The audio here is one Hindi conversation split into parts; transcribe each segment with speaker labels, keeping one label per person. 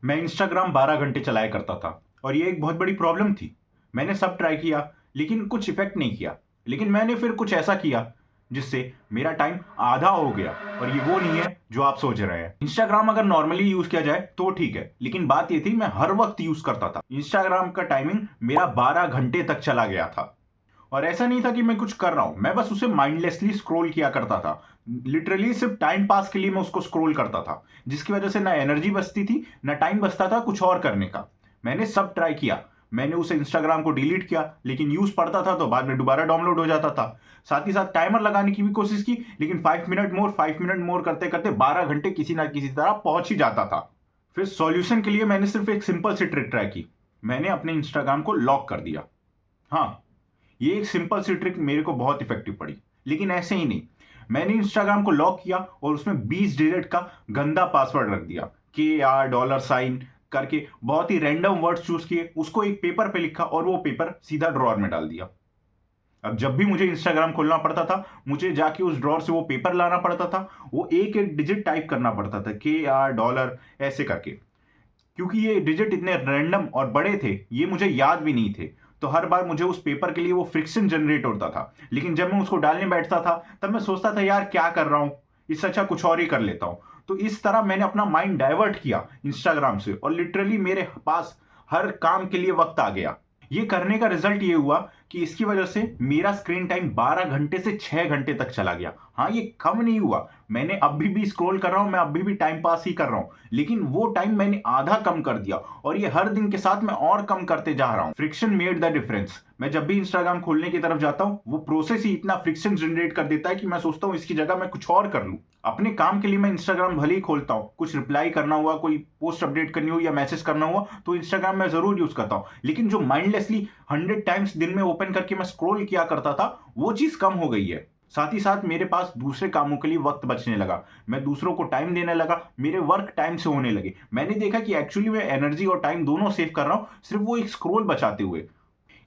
Speaker 1: मैं इंस्टाग्राम 12 घंटे चलाया करता था और ये एक बहुत बड़ी प्रॉब्लम थी। मैंने सब ट्राई किया, लेकिन कुछ इफ़ेक्ट नहीं किया। लेकिन मैंने फिर कुछ ऐसा किया, जिससे मेरा टाइम आधा हो गया और ये वो नहीं है जो आप सोच रहे हैं। इंस्टाग्राम अगर नॉर्मली यूज़ किया जाए तो ठीक है, लेकिन बात ये थी मैं हर वक़्त यूज़ करता था। इंस्टाग्राम का टाइमिंग मेरा 12 घंटे तक चला गया था। और ऐसा नहीं था कि मैं कुछ कर रहा हूं, मैं बस उसे माइंडलेसली स्क्रॉल किया करता था। लिटरली सिर्फ टाइम पास के लिए मैं उसको स्क्रॉल करता था, जिसकी वजह से ना एनर्जी बचती थी, ना टाइम बचता था कुछ और करने का। मैंने सब ट्राई किया। मैंने उसे इंस्टाग्राम को डिलीट किया, लेकिन यूज पड़ता था तो बाद में दोबारा डाउनलोड हो जाता था। साथ ही साथ टाइमर लगाने की भी कोशिश की, लेकिन 5 मिनट मोर करते करते 12 घंटे किसी ना किसी तरह पहुंच ही जाता था। फिर सॉल्यूशन के लिए मैंने सिर्फ एक सिंपल सी ट्रिक ट्राई की। मैंने अपने इंस्टाग्राम को लॉक कर दिया। हाँ, ये एक सिंपल सी ट्रिक मेरे को बहुत इफेक्टिव पड़ी। लेकिन ऐसे ही नहीं, मैंने इंस्टाग्राम को लॉक किया और उसमें 20 डिजिट का गंदा पासवर्ड रख दिया। $, करके बहुत ही रैंडम वर्ड्स चूज किए, उसको एक पेपर पे लिखा और वो पेपर सीधा ड्रॉअर में डाल दिया। अब जब भी मुझे इंस्टाग्राम खोलना पड़ता था, मुझे जाके उस ड्रॉअर से वो पेपर लाना पड़ता था। वो एक एक डिजिट टाइप करना पड़ता था, $, ऐसे करके। क्योंकि ये डिजिट इतने रैंडम और बड़े थे, ये मुझे याद भी नहीं थे। तो हर बार मुझे उस पेपर के लिए वो फ्रिक्शन जनरेट होता था। लेकिन जब मैं उसको डालने बैठता था, तब मैं सोचता था यार क्या कर रहा हूं, इससे अच्छा कुछ और ही कर लेता हूं। तो इस तरह मैंने अपना माइंड डाइवर्ट किया इंस्टाग्राम से, और लिटरली मेरे पास हर काम के लिए वक्त आ गया। ये करने का रिजल्ट ये हुआ कि इसकी वजह से मेरा स्क्रीन टाइम 12 घंटे से 6 घंटे तक चला गया। हाँ, ये कम नहीं हुआ। मैंने अभी भी स्क्रॉल कर रहा हूं, मैं अभी भी टाइम पास ही कर रहा हूं, लेकिन वो टाइम मैंने आधा कम कर दिया। और ये हर दिन के साथ मैं और कम करते जा रहा हूं। Friction made the difference. मैं जब भी इंस्टाग्राम खोलने की तरफ जाता हूं, वो प्रोसेस ही इतना फ्रिक्शन जनरेट कर देता है कि मैं सोचता हूं इसकी जगह मैं कुछ और कर लूं। अपने काम के लिए मैं इंस्टाग्राम भले ही खोलता हूं, कुछ रिप्लाई करना हुआ, कोई पोस्ट अपडेट करनी हो या मैसेज करना हुआ, तो इंस्टाग्राम मैं जरूर यूज करता हूं। लेकिन जो माइंडलेसली 100 टाइम्स दिन में ओपन करके मैं स्क्रॉल किया करता था, वो चीज कम हो गई है। साथ ही साथ मेरे पास दूसरे कामों के लिए वक्त बचने लगा। मैं दूसरों को टाइम देने लगा, मेरे वर्क टाइम से होने लगे। मैंने देखा कि एक्चुअली मैं एनर्जी और टाइम दोनों सेव कर रहा हूं, सिर्फ वो एक स्क्रॉल बचाते हुए।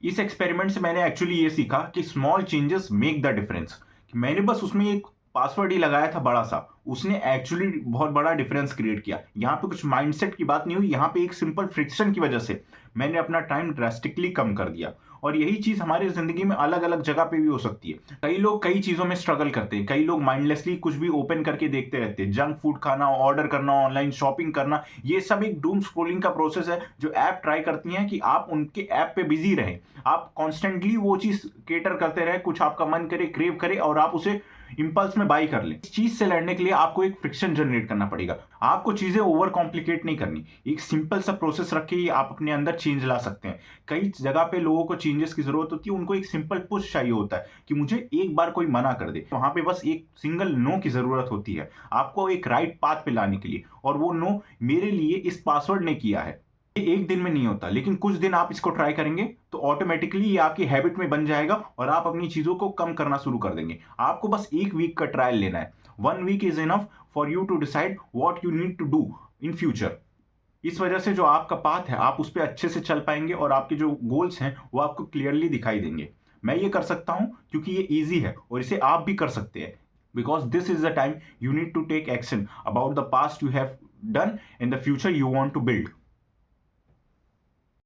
Speaker 1: इस एक्सपेरिमेंट से मैंने एक्चुअली ये सीखा कि small changes make the difference. मैंने बस उसमें एक पासवर्ड ही लगाया था बड़ा सा, उसने एक्चुअली बहुत बड़ा डिफरेंस क्रिएट किया। यहाँ पे कुछ माइंडसेट की बात नहीं हुई, यहाँ पे एक सिंपल फ्रिक्शन की वजह से मैंने अपना टाइम ड्रास्टिकली कम कर दिया। और यही चीज हमारी जिंदगी में अलग अलग जगह पे भी हो सकती है। कई लोग कई चीजों में स्ट्रगल करते हैं, कई लोग माइंडलेसली कुछ भी ओपन करके देखते रहते हैं। जंक फूड खाना, ऑर्डर करना, ऑनलाइन शॉपिंग करना, ये सब एक डूम स्क्रोलिंग का प्रोसेस है। जो ऐप ट्राई करती हैं कि आप उनके ऐप पे बिजी रहें, आप कॉन्स्टेंटली वो चीज केटर करते रहे, कुछ आपका मन करे, क्रेव करे, और आप उसे इंपल्स में बाई कर लें। इस चीज से लड़ने के लिए आपको एक फ्रिक्शन जनरेट करना पड़ेगा। आपको चीजें ओवर कॉम्प्लिकेट नहीं करनी, एक सिंपल सा प्रोसेस रख के ही आप अपने अंदर चेंज ला सकते हैं। कई जगह पे लोगों को चेंजेस की जरूरत होती है, उनको एक सिंपल पुश चाहिए होता है कि मुझे एक बार कोई मना कर दे। वहां पे बस एक सिंगल नो की जरूरत होती है आपको एक राइट पाथ पे लाने के लिए, और वो नो मेरे लिए इस पासवर्ड ने किया है। ये एक दिन में नहीं होता, लेकिन कुछ दिन आप इसको ट्राई करेंगे तो ऑटोमेटिकली ये आपकी हैबिट में बन जाएगा और आप अपनी चीजों को कम करना शुरू कर देंगे। आपको बस एक वीक का ट्रायल लेना है। 1 week is enough for you to decide what you need to do in future. इस वजह से जो आपका पाथ है, आप उस पर अच्छे से चल पाएंगे और आपके जो गोल्स हैं वो आपको क्लियरली दिखाई देंगे। मैं ये कर सकता हूं क्योंकि ये ईजी है, और इसे आप भी कर सकते हैं। Because this is the time you need to take action about the past you have done in the future you want to build.